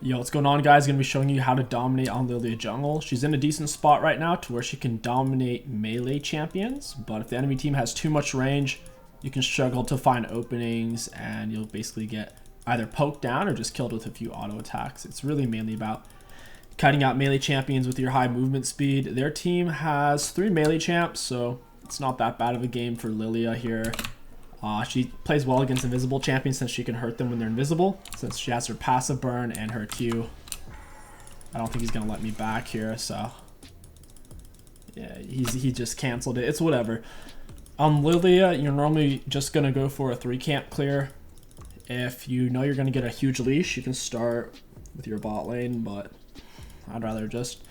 Yo, what's going on, guys? Gonna be showing you how to dominate on Lillia jungle. She's in a decent spot right now to where she can dominate melee champions, but if the enemy team has too much range, you can struggle to find openings and you'll basically get either poked down or just killed with a few auto attacks. It's really mainly about cutting out melee champions with your high movement speed. Their team has 3 melee champs, so it's not that bad of a game for Lillia here. She plays well against invisible champions since she can hurt them when they're invisible, since she has her passive burn and her Q. I don't think he's going to let me back here, so yeah, he just canceled it. It's whatever. On Lillia, you're normally just going to go for a 3 camp clear. If you know you're going to get a huge leash, you can start with your bot lane, but I'd rather just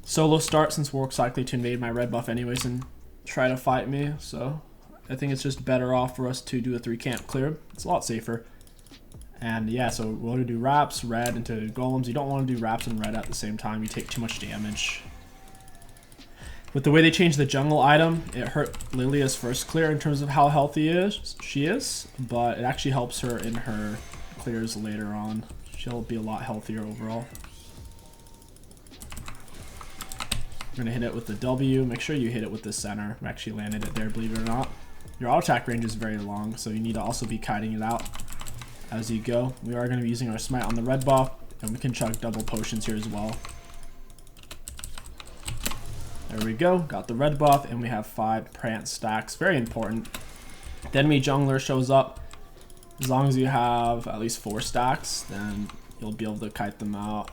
solo start since Warwick's likely to invade my red buff anyways and try to fight me, so I think it's just better off for us to do a 3 camp clear. It's a lot safer. And yeah, so we're going to do wraps, red into golems. You don't want to do wraps and red at the same time. You take too much damage. With the way they changed the jungle item, it hurt Lillia's first clear in terms of how healthy she is, but it actually helps her in her clears later on. She'll be a lot healthier overall. We're going to hit it with the W. Make sure you hit it with the center. We actually landed it there, believe it or not. Your auto attack range is very long, so you need to also be kiting it out as you go. We are going to be using our smite on the red buff, and we can chug double potions here as well. There we go, got the red buff, and we have 5 prance stacks. Very important. The enemy jungler shows up. As long as you have at least 4 stacks, then you'll be able to kite them out.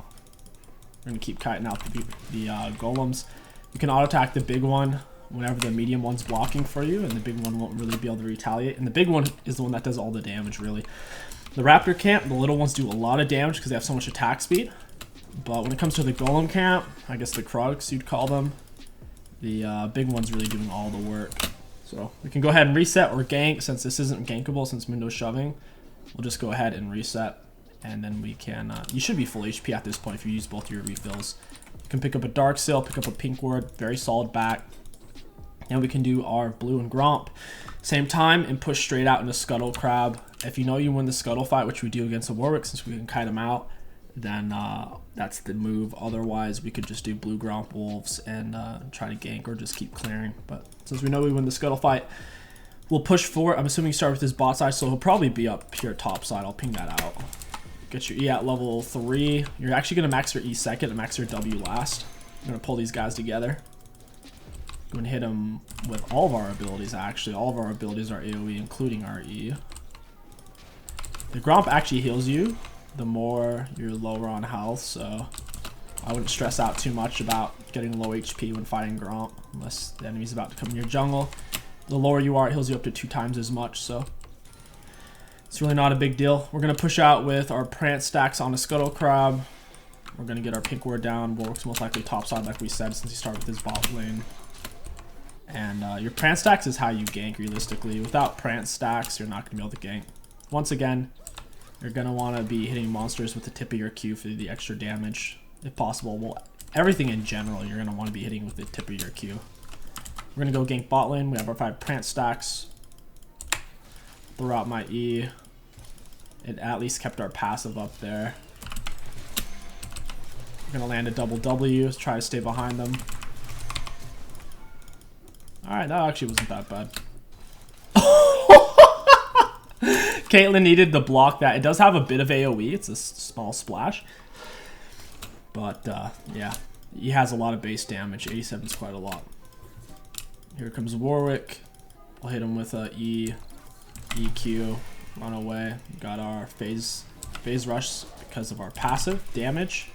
We're going to keep kiting out the golems. You can auto attack the big one whenever the medium one's blocking for you, and the big one won't really be able to retaliate. And the big one is the one that does all the damage, really. The raptor camp, the little ones do a lot of damage because they have so much attack speed. But when it comes to the golem camp, I guess the 𝐒𝐿𝐂𝐋 you'd call them, the big one's really doing all the work. So we can go ahead and reset or gank. Since this isn't gankable, since Mundo's shoving, we'll just go ahead and reset. And then we can, you should be full HP at this point if you use both your refills. You can pick up a dark seal, pick up a pink ward, very solid back. And we can do our blue and Gromp same time and push straight out into Scuttle Crab. If you know you win the Scuttle fight, which we do against the Warwick since we can kite him out, then that's the move. Otherwise, we could just do blue Gromp Wolves and try to gank or just keep clearing. But since we know we win the Scuttle fight, we'll push forward. I'm assuming you start with his bot side, so he'll probably be up here top side. I'll ping that out. Get your E at level 3. You're actually going to max your E second and max your W last. I'm going to pull these guys together. Go and hit him with all of our abilities, actually. All of our abilities are AoE, including our E. The Gromp actually heals you the more you're lower on health, so I wouldn't stress out too much about getting low HP when fighting Gromp, unless the enemy's about to come in your jungle. The lower you are, it heals you up to 2 times as much, so it's really not a big deal. We're going to push out with our prance stacks on a Scuttle Crab. We're going to get our pink ward down. Warwick's most likely topside, like we said, since he started with his bot lane. And your prance stacks is how you gank realistically. Without prance stacks, you're not going to be able to gank. Once again, you're going to want to be hitting monsters with the tip of your Q for the extra damage, if possible. Well, everything in general, you're going to want to be hitting with the tip of your Q. We're going to go gank bot lane. We have our 5 prance stacks. Throw out my E. It at least kept our passive up there. We're going to land a double W, try to stay behind them. Alright, that actually wasn't that bad. Caitlyn needed to block that. It does have a bit of AoE. It's a small splash. But, yeah. He has a lot of base damage. 87 is quite a lot. Here comes Warwick. We'll hit him with a E, EQ, run away. Got our phase rush because of our passive damage.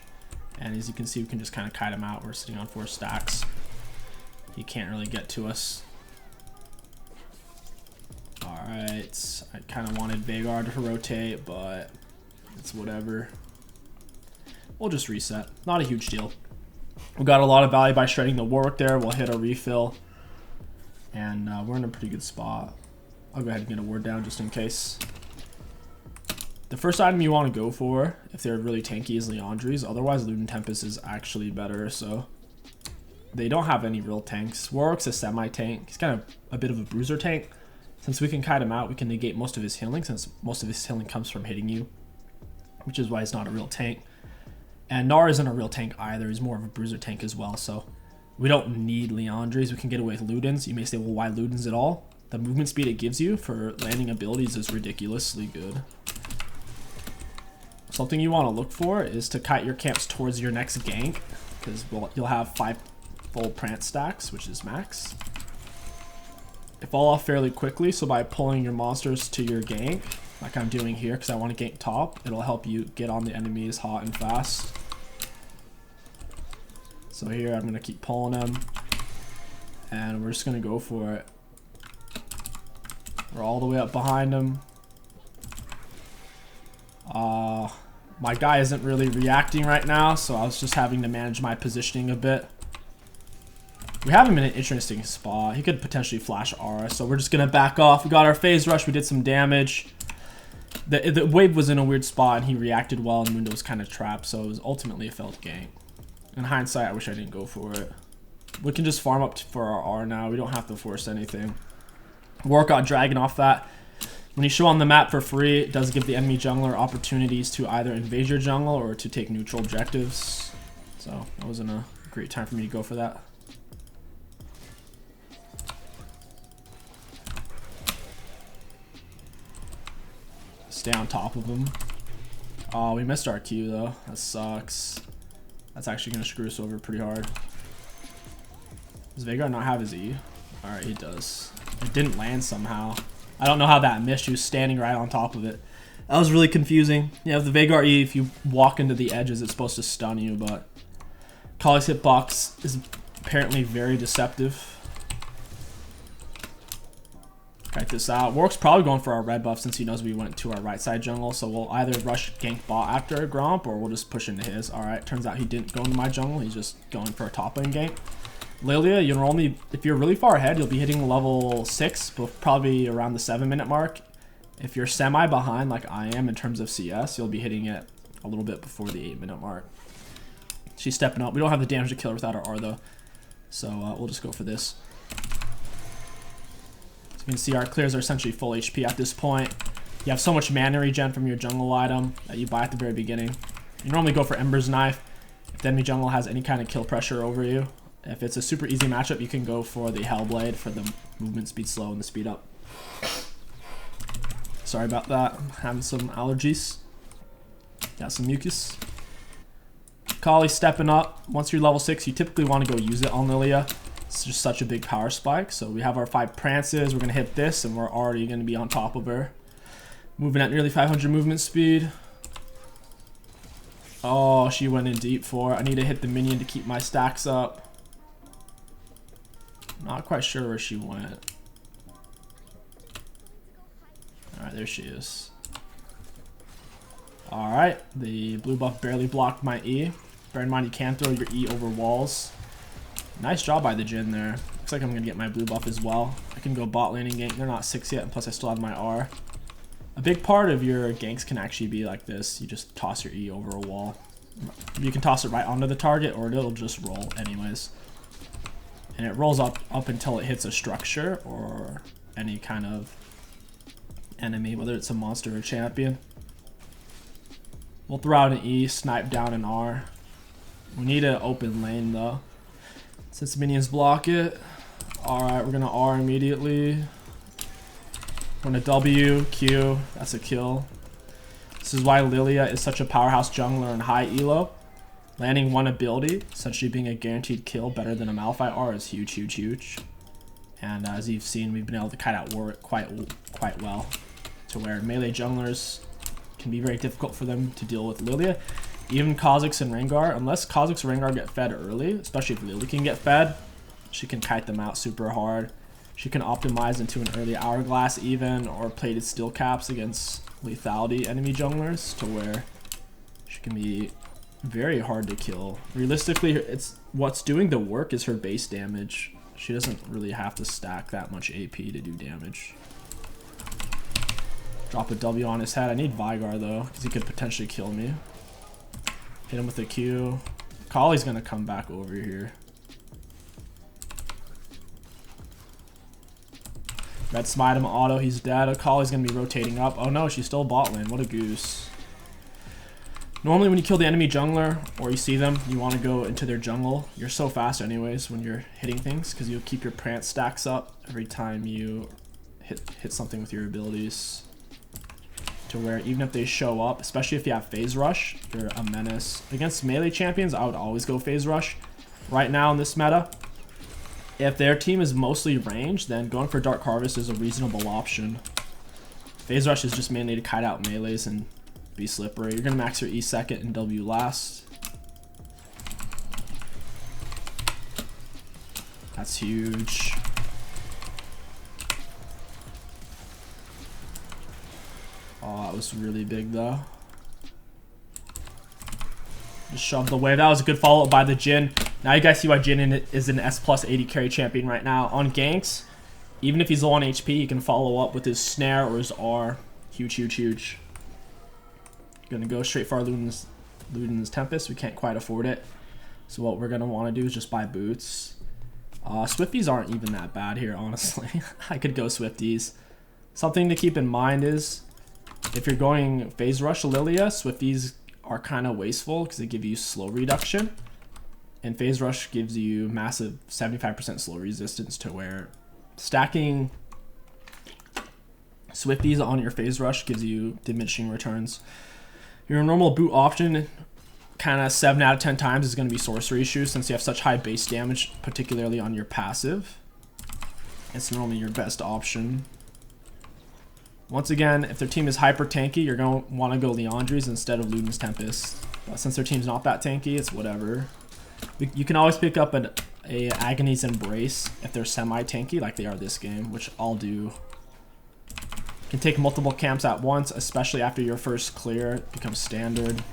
And as you can see, we can just kind of kite him out. We're sitting on 4 stacks. He can't really get to us. Alright, I kind of wanted Veigar to rotate, but it's whatever. We'll just reset. Not a huge deal. We got a lot of value by shredding the Warwick there. We'll hit a refill. And we're in a pretty good spot. I'll go ahead and get a ward down just in case. The first item you want to go for, if they're really tanky, is Leandri's. Otherwise, Luden Tempest is actually better, so they don't have any real tanks. Warwick's a semi-tank. He's kind of a bit of a bruiser tank. Since we can kite him out, we can negate most of his healing, since most of his healing comes from hitting you, which is why he's not a real tank. And Gnar isn't a real tank either. He's more of a bruiser tank as well. So we don't need Liandry's. We can get away with Ludens. You may say, well, why Ludens at all? The movement speed it gives you for landing abilities is ridiculously good. Something you want to look for is to kite your camps towards your next gank, because you'll have 5 full prance stacks, which is max. They fall off fairly quickly, so by pulling your monsters to your gank, like I'm doing here because I want to gank top, it'll help you get on the enemies hot and fast. So here I'm going to keep pulling them, and we're just going to go for it. We're all the way up behind him. My guy isn't really reacting right now, so I was just having to manage my positioning a bit. We have him in an interesting spot. He could potentially flash aura, so we're just going to back off. We got our phase rush. We did some damage. The wave was in a weird spot, and he reacted well, and Mundo was kind of trapped, so it was ultimately a failed gank. In hindsight, I wish I didn't go for it. We can just farm up for our R now. We don't have to force anything. Work got Dragon off that. When you show on the map for free, it does give the enemy jungler opportunities to either invade your jungle or to take neutral objectives. So that wasn't a great time for me to go for that. Stay on top of him. Oh, we missed our Q though. That sucks. That's actually going to screw us over pretty hard. Does Veigar not have his E? Alright, he does. It didn't land somehow. I don't know how that missed. She was standing right on top of it. That was really confusing. Yeah, the Veigar E, if you walk into the edges, it's supposed to stun you, but 𝐒𝐿𝐈's hitbox is apparently very deceptive. Kite this out. Warwick's probably going for our red buff since he knows we went to our right side jungle, so we'll either rush gank bot after a Gromp, or we'll just push into his. Alright, turns out he didn't go into my jungle. He's just going for a top lane gank. Lillia, you'll only, if you're really far ahead, you'll be hitting level 6, but probably around the 7-minute mark. If you're semi behind like I am in terms of CS, you'll be hitting it a little bit before the 8-minute mark. She's stepping up. We don't have the damage to kill her without our R though, so we'll just go for this. So you can see our clears are essentially full HP at this point. You have so much mana regen from your jungle item that you buy at the very beginning. You normally go for Ember's Knife if the enemy jungle has any kind of kill pressure over you. If it's a super easy matchup, you can go for the Hellblade for the movement speed slow and the speed up. Sorry about that. I'm having some allergies. Got some mucus. 𝐒𝐿𝐈 stepping up. Once you're level 6, you typically want to go use it on Lillia. It's just such a big power spike. So we have our 5 prances. We're going to hit this, and we're already going to be on top of her. Moving at nearly 500 movement speed. Oh, she went in deep for it. I need to hit the minion to keep my stacks up. Not quite sure where she went. Alright, there she is. Alright, the blue buff barely blocked my E. Bear in mind you can throw your E over walls. Nice job by the Jhin there. Looks like I'm going to get my blue buff as well. I can go bot laning gank. They're not 6 yet, and plus I still have my R. A big part of your ganks can actually be like this. You just toss your E over a wall. You can toss it right onto the target, or it'll just roll anyways. And it rolls up until it hits a structure or any kind of enemy, whether it's a monster or a champion. We'll throw out an E, snipe down an R. We need an open lane though, since minions block it. Alright, we're gonna R immediately. We're gonna W, Q, that's a kill. This is why Lillia is such a powerhouse jungler in high elo. Landing one ability, essentially being a guaranteed kill better than a Malphite R, is huge, huge, huge. And as you've seen, we've been able to kite out Warwick quite well, to where melee junglers can be very difficult for them to deal with Lillia. Even 𝐒𝐿𝐼 and Rengar, unless 𝐒𝐿𝐼 and Rengar get fed early, especially if Lillia can get fed, she can kite them out super hard. She can optimize into an early hourglass even, or plated steel caps against lethality enemy junglers, to where she can be very hard to kill. Realistically, it's what's doing the work is her base damage. She doesn't really have to stack that much AP to do damage. Drop a W on his head. I need Veigar though, because he could potentially kill me. Hit him with a Q. 𝐒𝐿𝐼's gonna come back over here. Red smite him auto, he's dead. 𝐒𝐿𝐼's gonna be rotating up. Oh no, she's still bot lane. What a goose. Normally when you kill the enemy jungler or you see them, you want to go into their jungle. You're so fast anyways when you're hitting things because you'll keep your prance stacks up every time you hit something with your abilities. To where even if they show up, especially if you have phase rush, you're a menace. Against melee champions, I would always go phase rush. Right now in this meta, if their team is mostly ranged, then going for Dark Harvest is a reasonable option. Phase rush is just mainly to kite out melees and be slippery. You're gonna max your E second and W last. That's huge. Oh, that was really big though. Just shoved the wave. That was a good follow-up by the Jhin. Now you guys see why Jhin is an S plus 80 carry champion right now. On ganks, even if he's low on HP, he can follow up with his snare or his R. Huge, huge, huge. Gonna go straight for our Luden's Tempest. We can't quite afford it. So what we're gonna want to do is just buy boots. Swifties aren't even that bad here, honestly. I could go Swifties. Something to keep in mind is if you're going phase rush Lillia, Swifties are kind of wasteful because they give you slow reduction. And phase rush gives you massive 75% slow resistance, to where stacking Swifties on your phase rush gives you diminishing returns. Your normal boot option, kind of 7 out of 10 times, is going to be sorcery shoes since you have such high base damage, particularly on your passive. It's normally your best option. Once again, if their team is hyper tanky, you're going to want to go Leandri's instead of Luden's Tempest. But since their team's not that tanky, it's whatever. You can always pick up a Agony's Embrace if they're semi-tanky like they are this game, which I'll do. You can take multiple camps at once, especially after your first clear. It becomes standard.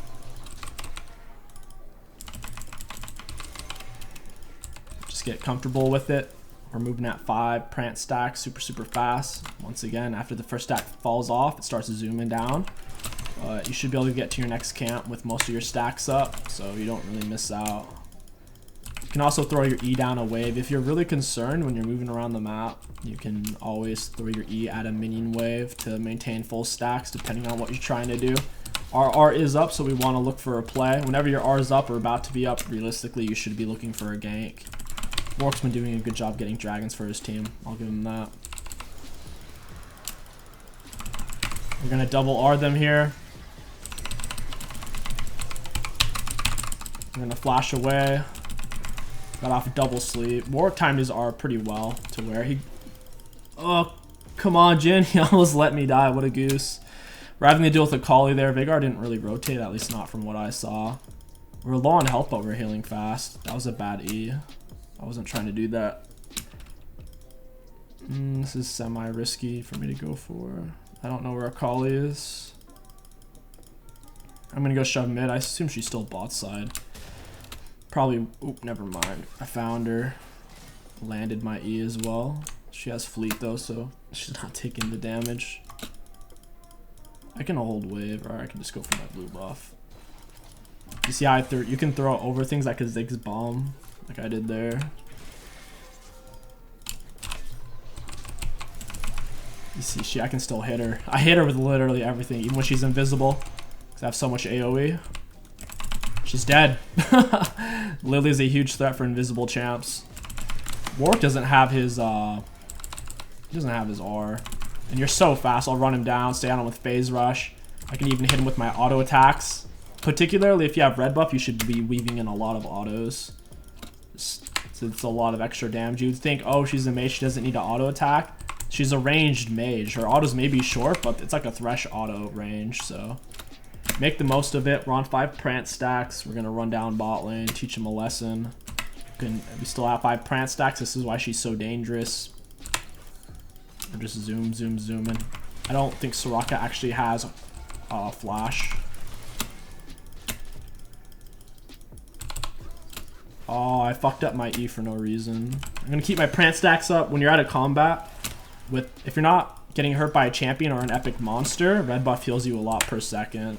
Just get comfortable with it. We're moving at 5 prance stacks, super, super fast. Once again, after the first stack falls off, it starts zooming down. You should be able to get to your next camp with most of your stacks up, so you don't really miss out. You can also throw your E down a wave. If you're really concerned when you're moving around the map, you can always throw your E at a minion wave to maintain full stacks, depending on what you're trying to do. Our R is up, so we want to look for a play. Whenever your R is up or about to be up, realistically, you should be looking for a gank. Warwick's been doing a good job getting dragons for his team. I'll give him that. We're going to double R them here. I'm going to flash away. Got off a double sleep. Warwick timed his R pretty well to where he... Oh, come on, Jhin. He almost let me die. What a goose. We're having to deal with a Kali there. Veigar didn't really rotate, at least not from what I saw. We're low on health, but we're healing fast. That was a bad E. I wasn't trying to do that. This is semi-risky for me to go for. I don't know where Akali is. I'm going to go shove mid. I assume she's still bot side. Probably... Oop, never mind. I found her. Landed my E as well. She has fleet though, so she's not taking the damage. I can hold wave, or I can just go for my blue buff. You see how you can throw over things like a Ziggs bomb, like I did there. You see, I can still hit her. I hit her with literally everything, even when she's invisible, because I have so much AoE. She's dead. Lillia's a huge threat for invisible champs. Warwick doesn't have his R. And you're so fast, I'll run him down, stay on him with phase rush. I can even hit him with my auto attacks. Particularly if you have red buff, you should be weaving in a lot of autos. It's a lot of extra damage. You'd think, oh, she's a mage, she doesn't need to auto attack. She's a ranged mage. Her autos may be short, but it's like a thresh auto range, so make the most of it. We're on 5 prance stacks. We're gonna run down bot lane, teach him a lesson. We still have 5 prance stacks. This is why she's so dangerous. We're just zooming. I don't think Soraka actually has a flash. Oh, I fucked up my E for no reason. I'm gonna keep my prance stacks up. When you're out of combat, if you're not getting hurt by a champion or an epic monster, red buff heals you a lot per second.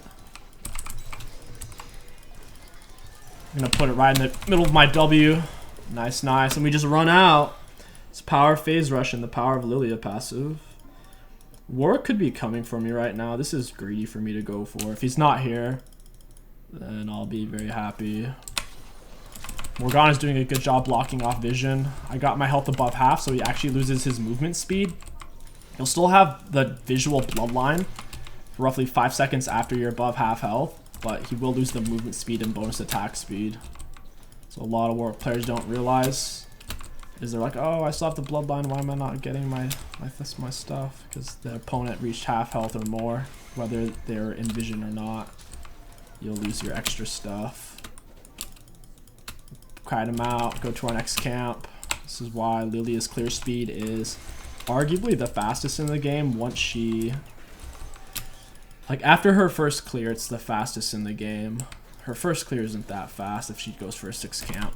I'm gonna put it right in the middle of my W. Nice. And we just run out. It's power phase rush and the power of Lillia passive. Warwick could be coming for me right now. This is greedy for me to go for. If he's not here, then I'll be very happy. Morgana's doing a good job blocking off vision. I got my health above half, so he actually loses his movement speed. You'll still have the visual bloodline for roughly 5 seconds after you're above half health, but he will lose the movement speed and bonus attack speed. So a lot of Warwick players don't realize is they're like, oh, I still have the bloodline, why am I not getting my stuff? Because the opponent reached half health or more, whether they're in vision or not. You'll lose your extra stuff. Kite him out, go to our next camp. This is why Lillia's clear speed is arguably the fastest in the game once she... Like, after her first clear, it's the fastest in the game. Her first clear isn't that fast if she goes for a 6 camp.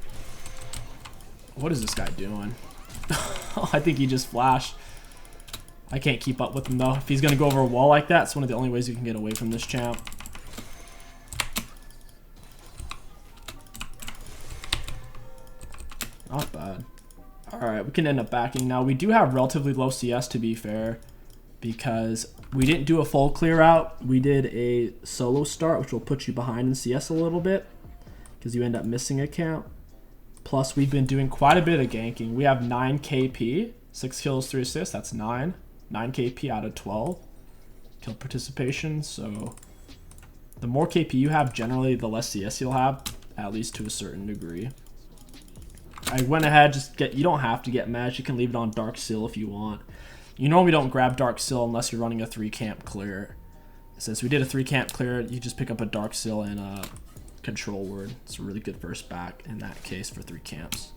What is this guy doing? I think he just flashed. I can't keep up with him, though. If he's going to go over a wall like that, it's one of the only ways you can get away from this champ. Not bad. Alright, we can end up backing. Now, we do have relatively low CS, to be fair, because we didn't do a full clear out. We did a solo start, which will put you behind in CS a little bit, because you end up missing a camp. Plus, we've been doing quite a bit of ganking. We have 9 KP, 6 kills, 3 assists. That's 9. 9 KP out of 12 kill participation. So, the more KP you have, generally, the less CS you'll have, at least to a certain degree. I went ahead, you don't have to get Mesh, you can leave it on Dark Seal if you want. You normally don't grab Dark Seal unless you're running a 3 camp clear. Since we did a 3 camp clear, you just pick up a Dark Seal and a control word. It's a really good first back in that case for 3 camps.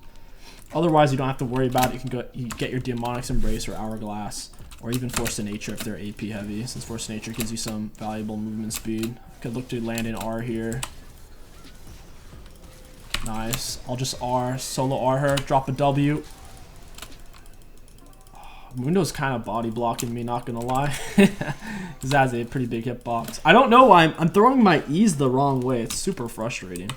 Otherwise, you don't have to worry about it. You get your Demonic's Embrace or Hourglass, or even Force of Nature if they're AP heavy, since Force of Nature gives you some valuable movement speed. Could look to land in R here. Nice. I'll just R, solo R her, drop a W. Mundo's kind of body blocking me, not gonna lie. This has a pretty big hitbox. I don't know why I'm throwing my E's the wrong way. It's super frustrating.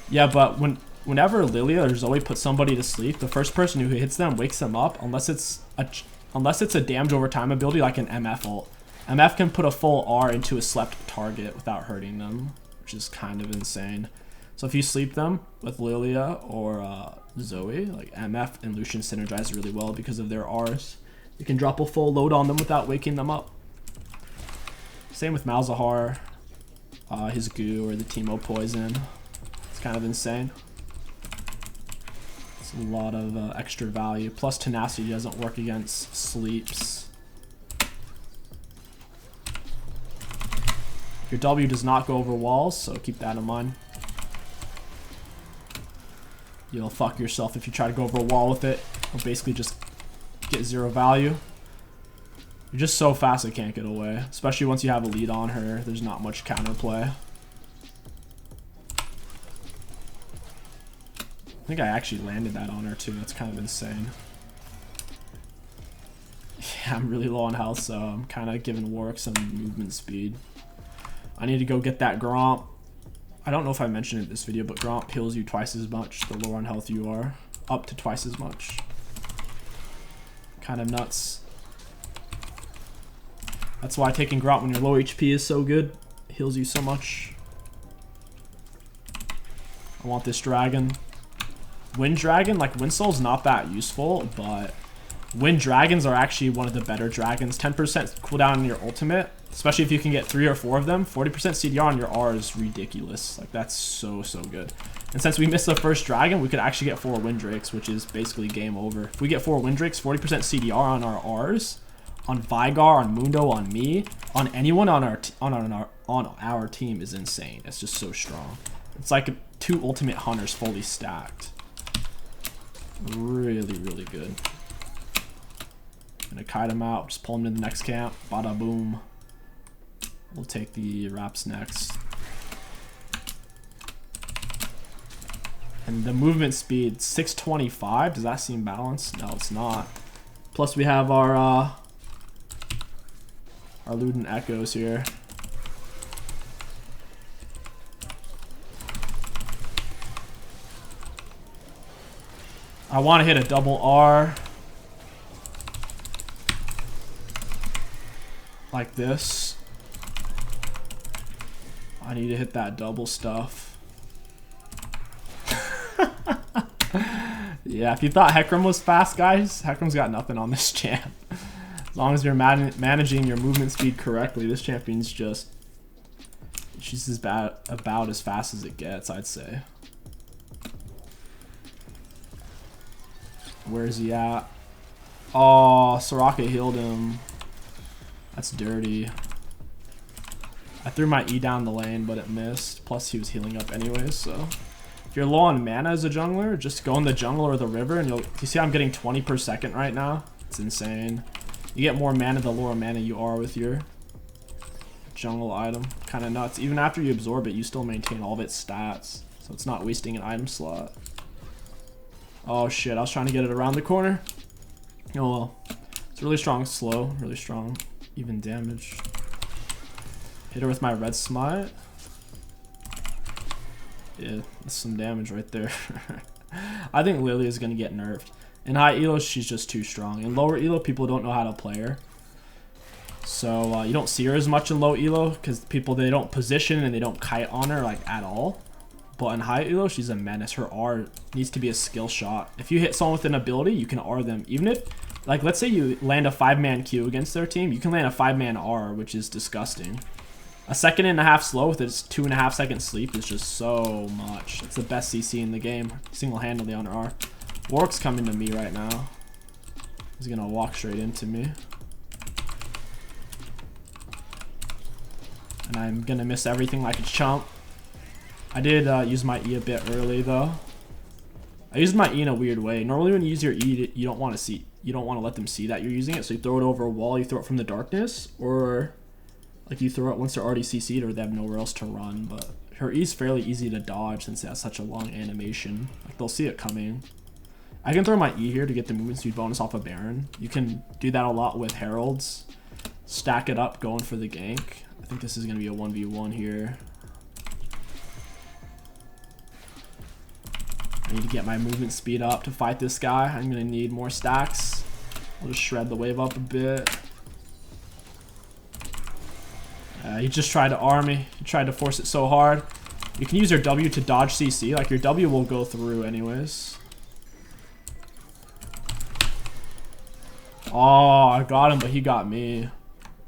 Yeah, but whenever Lillia or Zoe put somebody to sleep, the first person who hits them wakes them up, unless it's a damage over time ability like an MF ult. MF can put a full R into a slept target without hurting them, which is kind of insane. So if you sleep them with Lillia or Zoe, like MF and Lucian synergize really well because of their Rs. You can drop a full load on them without waking them up. Same with Malzahar, his goo or the Teemo poison. It's kind of insane. It's a lot of extra value. Plus tenacity doesn't work against sleeps. Your W does not go over walls, so keep that in mind. You'll fuck yourself if you try to go over a wall with it. You'll basically just get 0 value. You're just so fast it can't get away. Especially once you have a lead on her. There's not much counterplay. I think I actually landed that on her too. That's kind of insane. Yeah, I'm really low on health, so I'm kind of giving Warwick some movement speed. I need to go get that Gromp. I don't know if I mentioned it in this video, but Gromp heals you twice as much the lower on health you are. Up to twice as much. Kind of nuts. That's why taking Gromp when you're low HP is so good. It heals you so much. I want this dragon. Wind Dragon, like Wind Soul's not that useful, but Wind Dragons are actually one of the better dragons. 10% cooldown on your ultimate. Especially if you can get 3 or 4 of them, 40% CDR on your R is ridiculous. Like, that's so good. And since we missed the first dragon, we could actually get 4 Windrakes, which is basically game over. If we get 4 Windrakes, 40% CDR on our Rs, on Vigar, on Mundo, on me, on anyone on our team is insane. It's just so strong. It's like 2 ultimate hunters fully stacked. Really good. Gonna kite him out, just pull him to the next camp. Bada boom. We'll take the wraps next. And the movement speed, 625. Does that seem balanced? No, it's not. Plus we have our Luden Echoes here. I want to hit a double R. Like this. I need to hit that double stuff. Yeah, if you thought Hecarim was fast, guys, Hecarim's got nothing on this champ. As long as you're managing your movement speed correctly, this champion's just... she's about as fast as it gets, I'd say. Where is he at? Oh, Soraka healed him. That's dirty. I threw my E down the lane, but it missed. Plus, he was healing up anyways, so... if you're low on mana as a jungler, just go in the jungle or the river, and you see I'm getting 20 per second right now? It's insane. You get more mana the lower mana you are with your jungle item. Kind of nuts. Even after you absorb it, you still maintain all of its stats, so it's not wasting an item slot. Oh shit, I was trying to get it around the corner. Oh well. It's really strong slow, really strong even damage. Hit her with my red smite. Yeah, that's some damage right there. I think Lillia is going to get nerfed. In high elo, she's just too strong. In lower elo, people don't know how to play her. So you don't see her as much in low elo because they don't position and they don't kite on her like at all. But in high elo, she's a menace. Her R needs to be a skill shot. If you hit someone with an ability, you can R them. Even if, like, let's say you land a 5-man Q against their team, you can land a 5-man R, which is disgusting. A 1.5 slow with its 2.5 second sleep is just so much. It's the best CC in the game, single-handedly on R. Warwick's coming to me right now. He's gonna walk straight into me. And I'm gonna miss everything like a chump. I did use my E a bit early though. I used my E in a weird way. Normally when you use your E, you don't want to let them see that you're using it, so you throw it over a wall, you throw it from the darkness, or like you throw it once they're already CC'd or they have nowhere else to run. But her E is fairly easy to dodge since it has such a long animation. Like they'll see it coming. I can throw my E here to get the movement speed bonus off a Baron. You can do that a lot with Heralds. Stack it up going for the gank. I think this is going to be a 1v1 here. I need to get my movement speed up to fight this guy. I'm going to need more stacks. I'll just shred the wave up a bit. He just tried to arm me. He tried to force it so hard. You can use your W to dodge CC. Like your W will go through anyways. Oh, I got him, but he got me.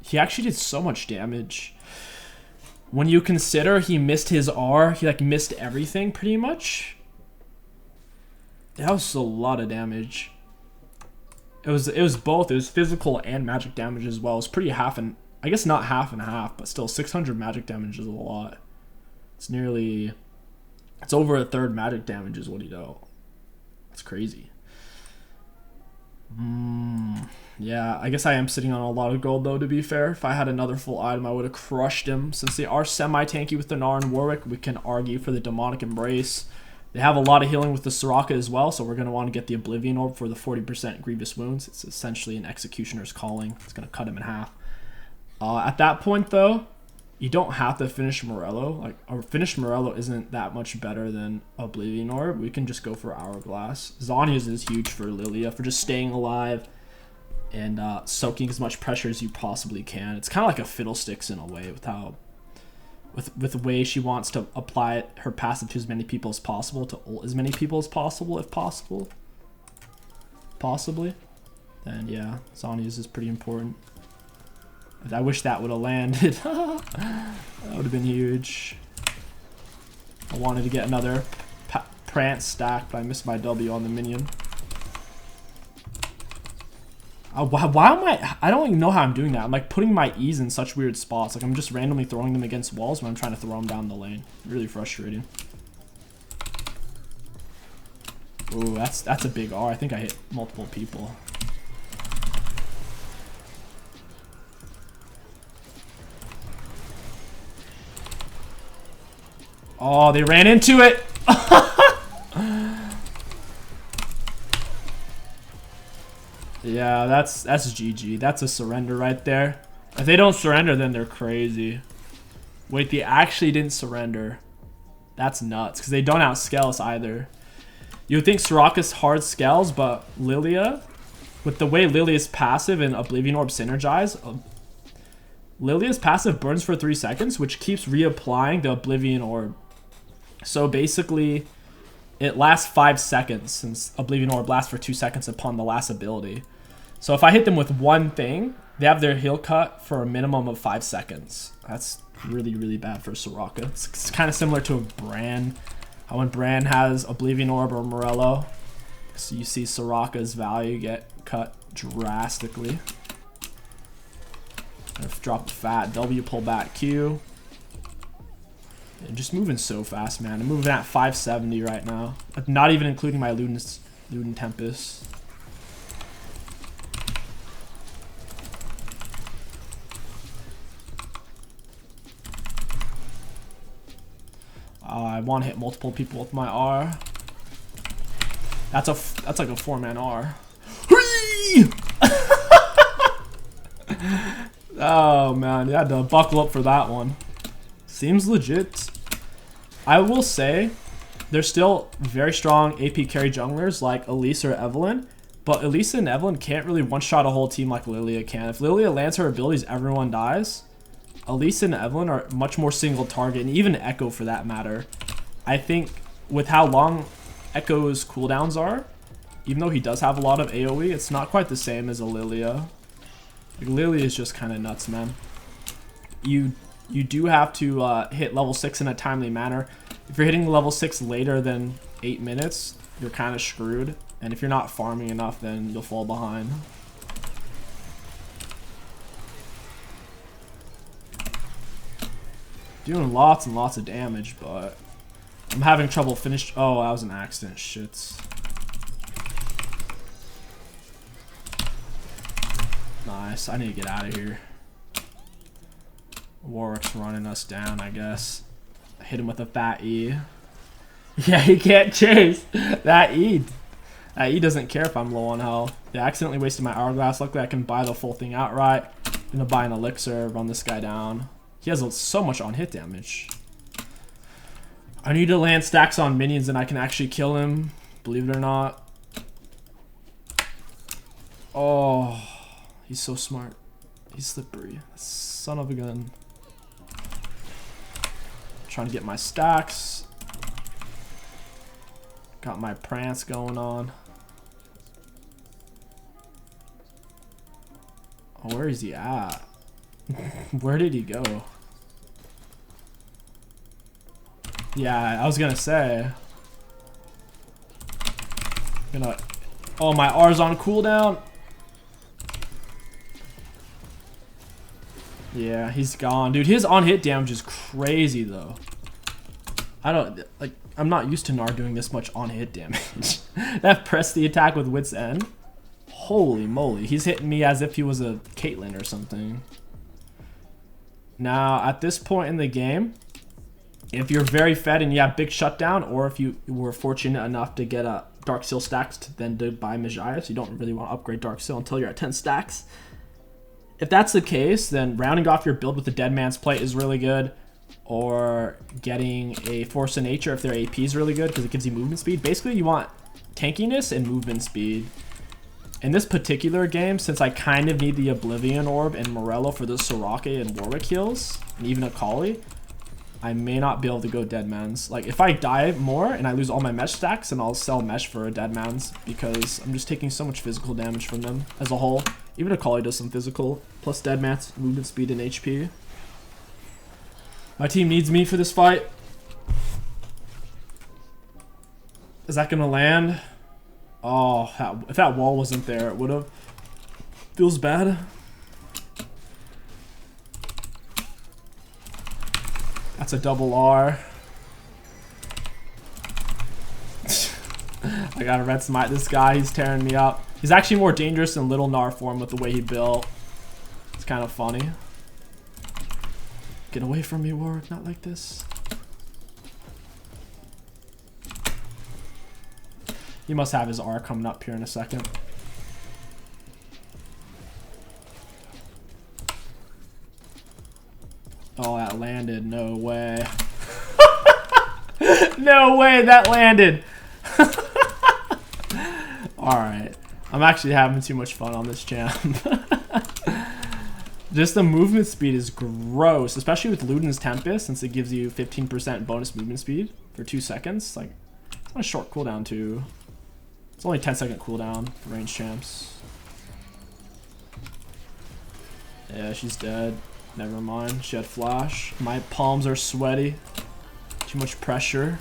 He actually did so much damage. When you consider he missed his R, he like missed everything pretty much. That was a lot of damage. It was both. It was physical and magic damage as well. It's pretty half and I guess not half and half, but still 600 magic damage is a lot. It's nearly, it's over a third magic damage is what he dealt. That's crazy. Yeah, I guess I am sitting on a lot of gold though, to be fair. If I had another full item, I would have crushed him. Since they are semi-tanky with the Gnar and Warwick, we can argue for the Demonic Embrace. They have a lot of healing with the Soraka as well, so we're going to want to get the Oblivion Orb for the 40% Grievous Wounds. It's essentially an Executioner's Calling. It's going to cut him in half. At that point, though, you don't have to finish Morello. Like, a finished Morello isn't that much better than Oblivion Orb. We can just go for Hourglass. Zhonya's is huge for Lillia, for just staying alive and soaking as much pressure as you possibly can. It's kind of like a Fiddlesticks in a way, with how... With the way she wants to apply her passive to as many people as possible, to ult as many people as possible, if possible. Possibly. Then, yeah, Zhonya's is pretty important. I wish that would have landed. That would have been huge. I wanted to get another Prance stack, but I missed my W on the minion. Why am I don't even know how I'm doing that. I'm like putting my E's in such weird spots. Like I'm just randomly throwing them against walls when I'm trying to throw them down the lane. Really frustrating. Ooh, that's a big R. I think I hit multiple people. Oh, they ran into it. Yeah, that's GG. That's a surrender right there. If they don't surrender, then they're crazy. Wait, they actually didn't surrender. That's nuts, because they don't outscale us either. You would think Soraka's hard scales, but Lillia, with the way Lillia's passive and Oblivion Orb synergize, Lillia's passive burns for 3 seconds, which keeps reapplying the Oblivion Orb. So basically, it lasts 5 seconds, since Oblivion Orb lasts for 2 seconds upon the last ability. So if I hit them with one thing, they have their heal cut for a minimum of 5 seconds. That's really, really bad for Soraka. It's kind of similar to a Bran. How when Bran has Oblivion Orb or Morello, so you see Soraka's value get cut drastically. Drop the fat, W pull back Q. And just moving so fast, man. I'm moving at 570 right now. Not even including my Luden Tempest. I want to hit multiple people with my R. That's like a 4-man R. Oh man, you had to buckle up for that one. Seems legit. I will say, there's still very strong AP carry junglers like Elise or Evelyn, but Elise and Evelyn can't really one-shot a whole team like Lillia can. If Lillia lands her abilities, everyone dies. Elise and Evelyn are much more single target, and even Echo for that matter. I think with how long Echo's cooldowns are, even though he does have a lot of AoE, it's not quite the same as a Lillia. Like, Lillia is just kind of nuts, man. You do have to hit level 6 in a timely manner. If you're hitting level 6 later than 8 minutes, you're kind of screwed. And if you're not farming enough, then you'll fall behind. Doing lots and lots of damage, but I'm having trouble finish. Oh, that was an accident. Shits. Nice. I need to get out of here. Warwick's running us down, I guess. I hit him with a fat E. Yeah, he can't chase. That E doesn't care if I'm low on health. I accidentally wasted my hourglass. Luckily, I can buy the full thing outright. I'm gonna buy an elixir, run this guy down. He has so much on hit damage. I need to land stacks on minions and I can actually kill him. Believe it or not. Oh, he's so smart. He's slippery. Son of a gun. Trying to get my stacks. Got my prance going on. Oh, where is he at? Where did he go? Yeah, I was gonna say. Oh, my R's on cooldown. Yeah, he's gone. Dude, his on-hit damage is crazy, though. I'm not used to Gnar doing this much on-hit damage. That press the attack with Wit's End. Holy moly. He's hitting me as if he was a Caitlyn or something. Now, at this point in the game, if you're very fed and you have big shutdown, or if you were fortunate enough to get a Dark Seal stacks then to buy Majias, you don't really want to upgrade Dark Seal until you're at 10 stacks. If that's the case, then rounding off your build with the Dead Man's Plate is really good, or getting a Force of Nature if their AP is really good because it gives you movement speed. Basically, you want tankiness and movement speed. In this particular game, since I kind of need the Oblivion Orb and Morello for the Soraka and Warwick heals, and even a 𝐒𝐂𝐈, I may not be able to go Dead Man's. Like, if I die more and I lose all my mesh stacks, then I'll sell mesh for a Dead Man's because I'm just taking so much physical damage from them as a whole. Even a 𝐒𝐂𝐈 does some physical, plus Dead Man's movement speed and HP. My team needs me for this fight. Is that gonna land? Oh, if that wall wasn't there, it would have. Feels bad. That's a double R. I gotta red smite this guy. He's tearing me up. He's actually more dangerous than Little Gnar form with the way he built. It's kind of funny. Get away from me, Warwick. Not like this. He must have his R coming up here in a second. Oh, that landed. No way. No way that landed. Alright. I'm actually having too much fun on this jam. Just the movement speed is gross, especially with Luden's Tempest, since it gives you 15% bonus movement speed for 2 seconds. Like, it's on a short cooldown too. It's only 10-second cooldown for range champs. Yeah, she's dead. Never mind. She had flash. My palms are sweaty. Too much pressure.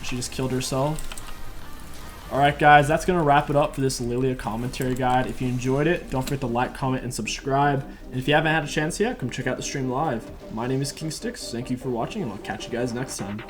She just killed herself. Alright guys, that's going to wrap it up for this Lillia commentary guide. If you enjoyed it, don't forget to like, comment, and subscribe. And if you haven't had a chance yet, come check out the stream live. My name is KingStix. Thank you for watching, and I'll catch you guys next time.